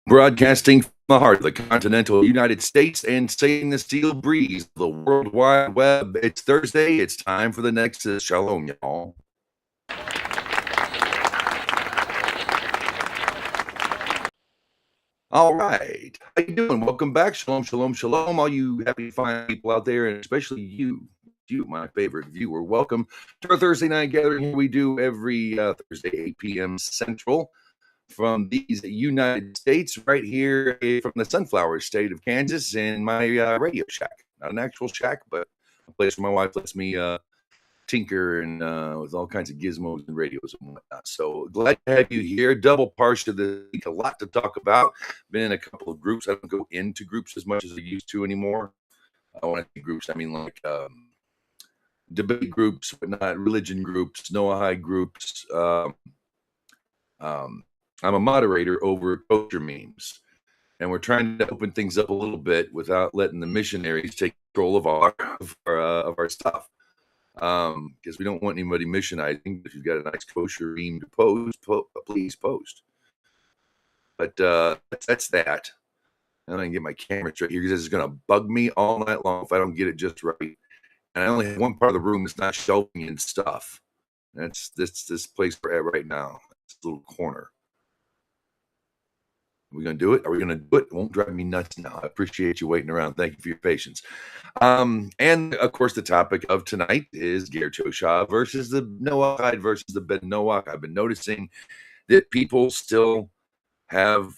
Broadcasting from the heart of the continental United States and sailing the steel breeze of the World Wide Web. It's Thursday. It's time for the Nexus. Shalom, y'all. All right. How you doing? Welcome back. Shalom, shalom, shalom. All you happy, fine people out there, and especially you, my favorite viewer. Welcome to our Thursday night gathering. Here we do every Thursday, 8 p.m. Central, from these United States, right here from the sunflower state of Kansas, in my radio shack. Not an actual shack, but a place where my wife lets me tinker and with all kinds of gizmos and radios and whatnot. So glad to have you here. Double Parshat of the week, a lot to talk about. Been in a couple of groups. I don't go into groups as much as I used to anymore. I want to say groups, I mean like debate groups, but not religion groups, Noahide groups. I'm a moderator over kosher memes, and we're trying to open things up a little bit without letting the missionaries take control of our stuff. Because we don't want anybody missionizing. If you've got a nice kosher meme to post, please post. But that's that. And I can get my camera straight here because this is going to bug me all night long if I don't get it just right. And I only have one part of the room that's not shelving and stuff. That's this place we're at right now. This little corner. Are we going to do it? Are we going to do it? It won't drive me nuts now. I appreciate you waiting around. Thank you for your patience. And, of course, the topic of tonight is Ger Toshav versus the Noahide versus the Ben Noah. I've been noticing that people still have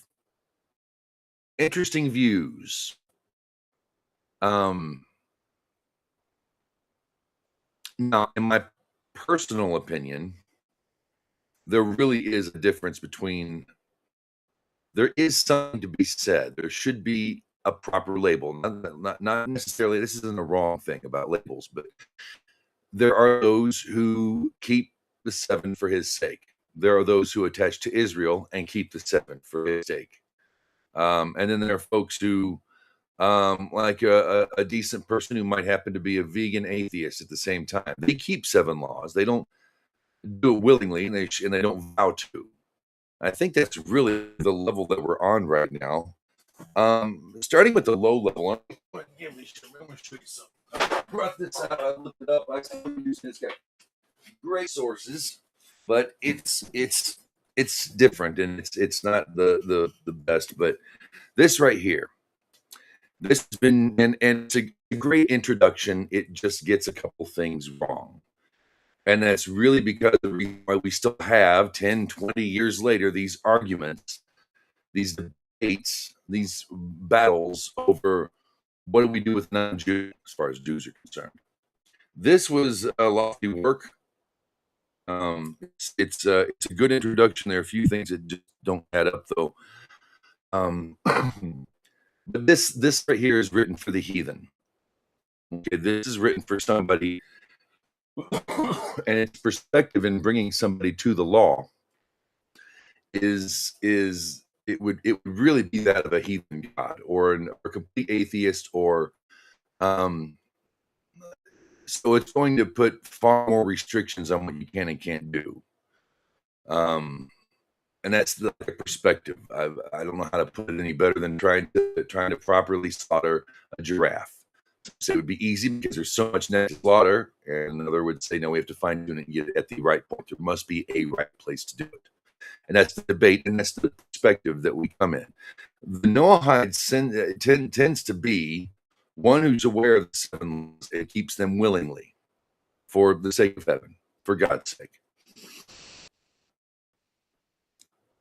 interesting views. Now, in my personal opinion, there really is a difference between... There is something to be said. There should be a proper label. Not necessarily, this isn't a wrong thing about labels, but there are those who keep the 7 for his sake. There are those who attach to Israel and keep the 7 for his sake. And then there are folks who, like a decent person who might happen to be a vegan atheist at the same time. They keep 7 laws. They don't do it willingly, and they don't vow to. I think that's really the level that we're on right now. Starting with the low level, I'm going to show you something. I brought this out. I looked it up. I started using it. It's got great sources, but it's different, and it's not the best. But this right here, this has been and it's a great introduction. It just gets a couple things wrong. And that's really because of the reason why we still have 10, 20 years later, these arguments, these debates, these battles over what do we do with non-Jews as far as Jews are concerned. This was a lofty work. It's a good introduction. There are a few things that just don't add up, though. But this right here is written for the heathen. Okay, this is written for somebody... and its perspective in bringing somebody to the law is it would really be that of a heathen god or a complete atheist, or so it's going to put far more restrictions on what you can and can't do, and that's the perspective. I don't know how to put it any better than trying to properly slaughter a giraffe. So it would be easy because there's so much net slaughter, and another would say, no, we have to fine tune it and get it at the right point. There must be a right place to do it. And that's the debate, and that's the perspective that we come in. The Noahide tends to be one who's aware of the 7 laws and keeps them willingly for the sake of heaven, for God's sake.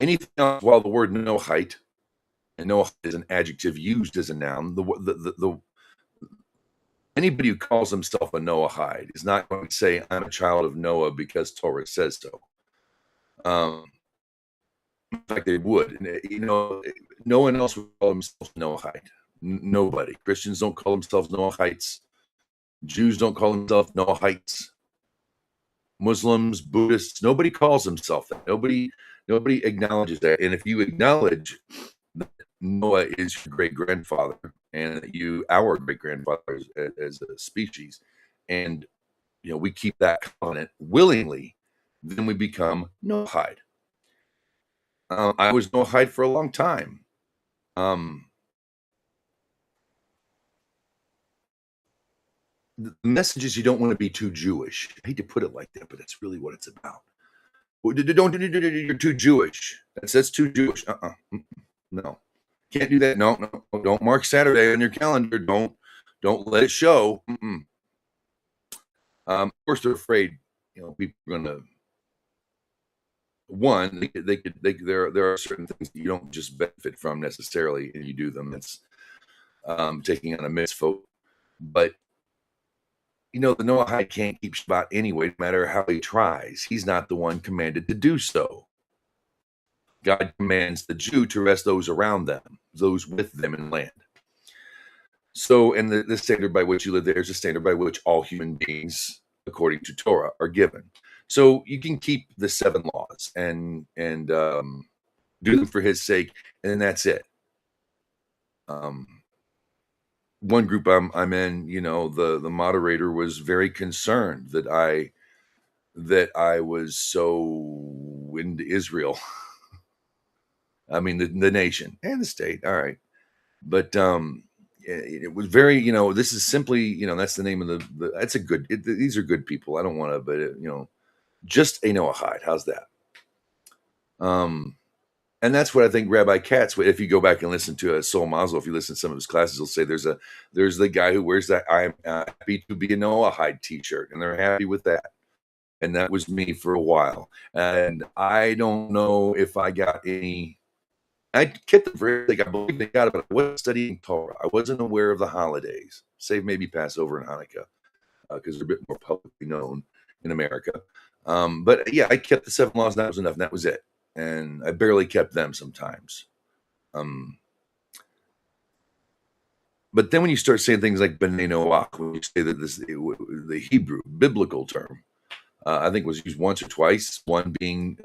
Anything else, while the word Noahide, and Noahide is an adjective used as a noun, anybody who calls himself a Noahide is not going to say, I'm a child of Noah because Torah says so. In fact, they would. No one else would call themselves Noahide. Nobody. Christians don't call themselves Noahites. Jews don't call themselves Noahites. Muslims, Buddhists, nobody calls himself that. Nobody acknowledges that. And if you acknowledge that Noah is your great-grandfather, and our great-grandfather as a species, and we keep that covenant willingly, then we become Noahide. I was Noahide for a long time. Um, the message is you don't want to be too Jewish. I hate to put it like that, but that's really what it's about. Don't you're too Jewish. That's too Jewish. No, can't do that. No, don't mark Saturday on your calendar. Don't let it show. Of course, they're afraid. People are going to. One, there are certain things that you don't just benefit from necessarily, and you do them. It's taking on a mitzvah, but the Noahide can't keep Shabbat anyway, no matter how he tries. He's not the one commanded to do so. God commands the Jew to rest those around them, those with them in land. So, and the standard by which you live there is a standard by which all human beings, according to Torah, are given. So you can keep the 7 laws and do them for his sake, and that's it. One group I'm in, the moderator was very concerned that I was so into Israel. I mean, the nation and the state. All right. But it was very, this is simply, that's the name of that's a good, these are good people. I don't want to, but, just a Noahide. How's that? And that's what I think Rabbi Katz, if you go back and listen to Sol Mazel, if you listen to some of his classes, he'll say there's the guy who wears that I'm happy to be a Noahide t-shirt, and they're happy with that. And that was me for a while. And I don't know if I got any. I kept them for everything. I believe they got it, but I wasn't studying Torah. I wasn't aware of the holidays, save maybe Passover and Hanukkah, because they're a bit more publicly known in America. But yeah, I kept the 7 laws, and that was enough, and that was it. And I barely kept them sometimes. But then when you start saying things like B'nai Noach, when you say that the Hebrew biblical term, I think was used once or twice, one being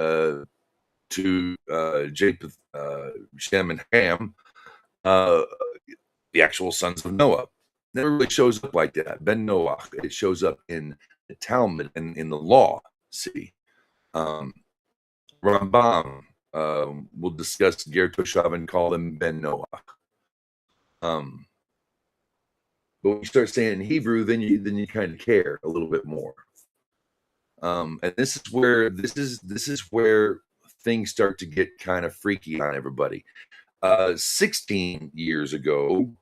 to Japheth, Shem, and Ham, the actual sons of Noah. Never really shows up like that. Ben Noach, it shows up in the Talmud and in the law. See, Rambam will discuss Ger Toshav and call them Ben Noach. But when you start saying in Hebrew, then you kind of care a little bit more. And this is where things start to get kind of freaky on everybody. 16 years ago,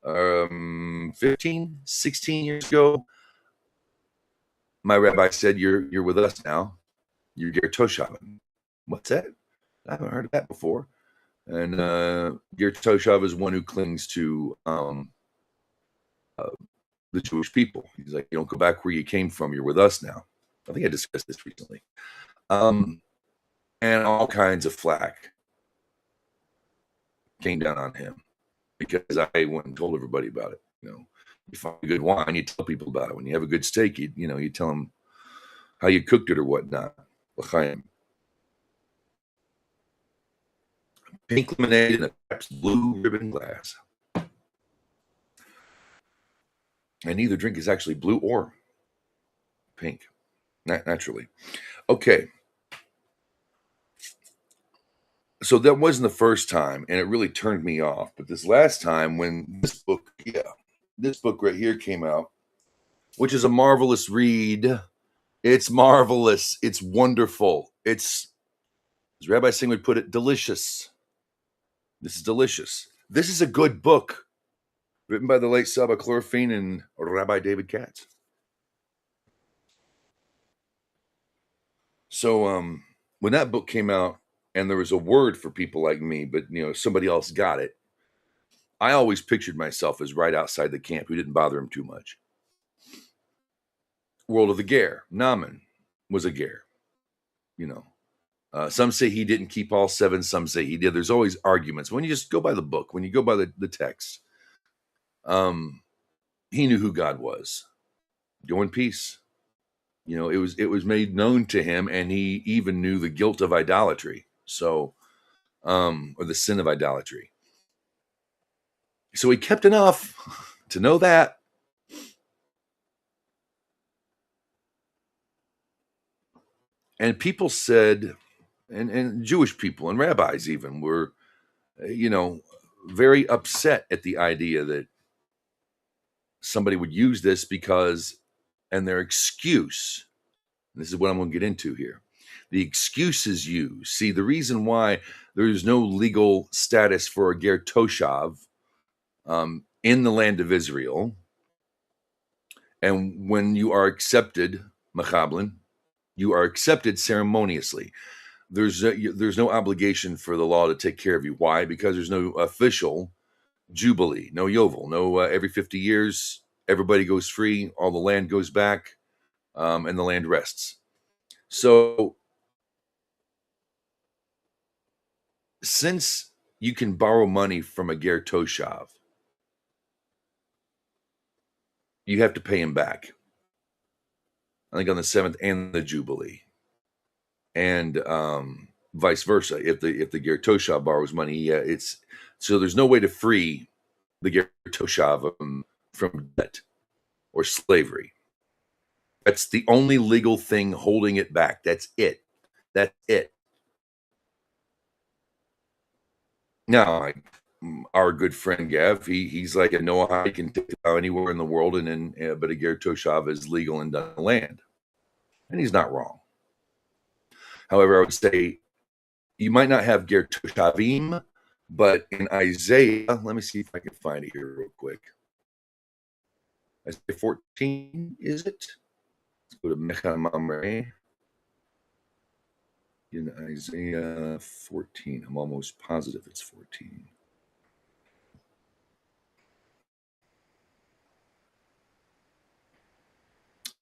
15, 16 years ago, my rabbi said, "You're with us now. You're Ger Toshav." What's that? I haven't heard of that before. And Ger Toshav is one who clings to the Jewish people. He's like, you don't go back where you came from. You're with us now. I think I discussed this recently. And all kinds of flack came down on him because I went and told everybody about it. You find a good wine, you tell people about it. When you have a good steak, you tell them how you cooked it or whatnot. L'chaim. Pink lemonade in a perhaps blue ribbon glass. And neither drink is actually blue or pink, naturally. Okay. So that wasn't the first time, and it really turned me off. But this last time when this book right here came out, which is a marvelous read. It's marvelous. It's wonderful. It's, as Rabbi Singh would put it, delicious. This is delicious. This is a good book written by the late Saba Chlorophene and Rabbi David Katz. So when that book came out and there was a word for people like me, but somebody else got it, I always pictured myself as right outside the camp who didn't bother him too much. World of the Ger. Naaman was a Ger. Some say he didn't keep all 7. Some say he did. There's always arguments. When you just go by the book, when you go by the text, he knew who God was. Go in peace. It was made known to him, and he even knew the guilt of idolatry. So, or the sin of idolatry. So he kept enough to know that. And people said, and Jewish people and rabbis even were, very upset at the idea that somebody would use this because, and their excuse, this is what I'm going to get into here. The excuses used. See, the reason why there is no legal status for a ger Toshav in the land of Israel, and when you are accepted, Machablin, you are accepted ceremoniously. There's no obligation for the law to take care of you. Why? Because there's no official jubilee, no yovel, no every 50 years, everybody goes free, all the land goes back, and the land rests. So since you can borrow money from a ger Toshav, you have to pay him back. I think on the 7th and the jubilee, and vice versa. If the ger Toshav borrows money, it's so there's no way to free the ger Toshav from debt or slavery. That's the only legal thing holding it back. That's it. That's it. Now, our good friend Gav, he's like a Noahide, can take it out anywhere in the world, and then but a ger Toshav is legal in the land, and he's not wrong. However, I would say you might not have ger Toshavim, but in Isaiah, let me see if I can find it here real quick. Isaiah 14, is it? Let's go to Mecha Mamre. In Isaiah 14, I'm almost positive it's 14.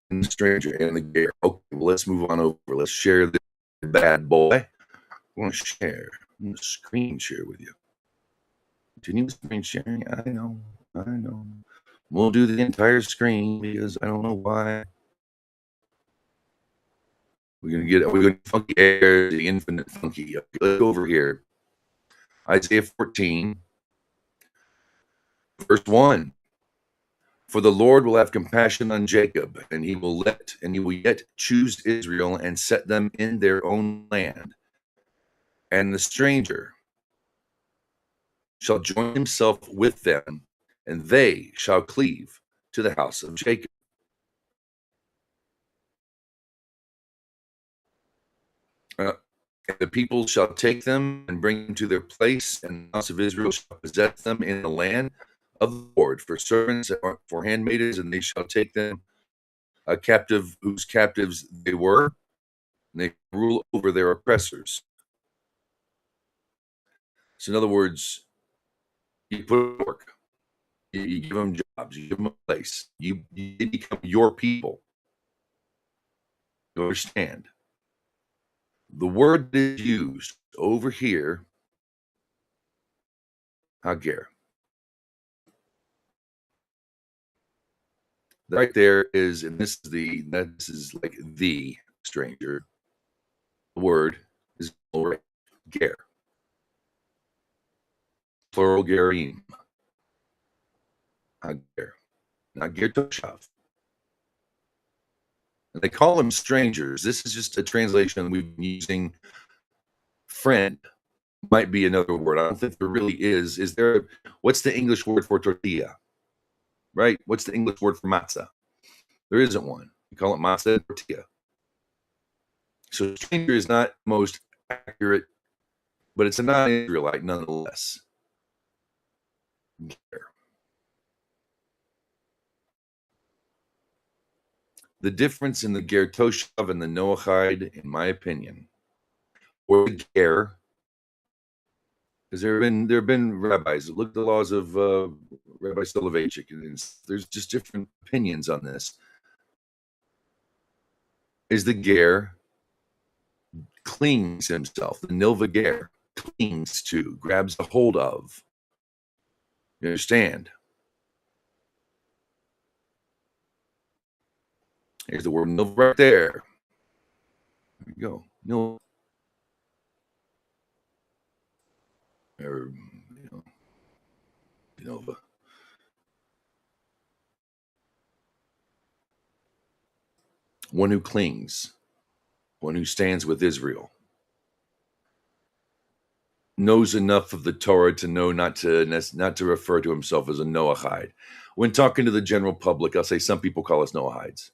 And the stranger and the ger. Okay, well, let's move on over. Let's share this bad boy. I want to share. I'm going to screen share with you. Continue screen sharing. I know. We'll do the entire screen because I don't know why. We're gonna funky air, the infinite funky. Let's go over here. Isaiah 14, verse 1. For the Lord will have compassion on Jacob, and he will yet choose Israel and set them in their own land. And the stranger shall join himself with them, and they shall cleave to the house of Jacob. And the people shall take them and bring them to their place, and the house of Israel shall possess them in the land of the Lord for servants and for handmaidens, and they shall take them a captive whose captives they were, and they rule over their oppressors. So in other words, you put work, you give them jobs, you give them a place, you become your people. You understand? The word that is used over here, hager. Right there is, and this is like the stranger. The word is ger. Plural gerim. Hager. Not ger Toshav. And they call them strangers. This is just a translation we've been using. Friend might be another word. I don't think there really is. Is there? What's the English word for tortilla? Right? What's the English word for matzah? There isn't one. You call it matzah and tortilla. So stranger is not most accurate, but it's a non-Israelite nonetheless. The difference in the ger Toshav and the Noahide, in my opinion, or the ger, because there have been rabbis. Look at the laws of Rabbi Soloveitchik, and there's just different opinions on this. Is the ger clings himself, the nilva ger clings to, grabs a hold of. You understand? Here's the word nilva right there. There we go. Nilva. Or, nilva. One who clings, one who stands with Israel. knows enough of the Torah to know not to refer to himself as a Noahide. When talking to the general public, I'll say some people call us Noahides.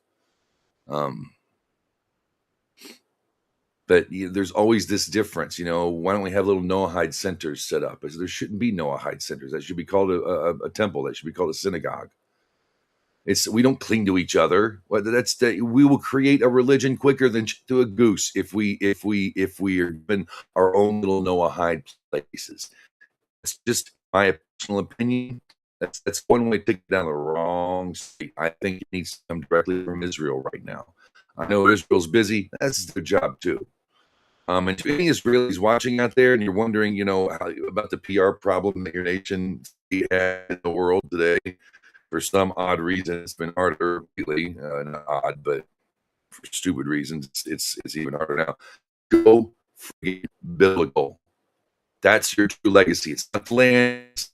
But there's always this difference, why don't we have little Noahide centers set up? There shouldn't be Noahide centers. That should be called a temple. That should be called a synagogue. We don't cling to each other. We will create a religion quicker than to a goose if we are given our own little Noahide places. It's just my personal opinion. That's one way to take it down the wrong street. I think it needs to come directly from Israel right now. I know Israel's busy. That's their job too. And to any Israelis watching out there, and you're wondering, about the PR problem that your nation has in the world today, for some odd reason, it's been harder lately. Not odd, but for stupid reasons, it's even harder now. Go freaking biblical. That's your true legacy. It's not the land, it's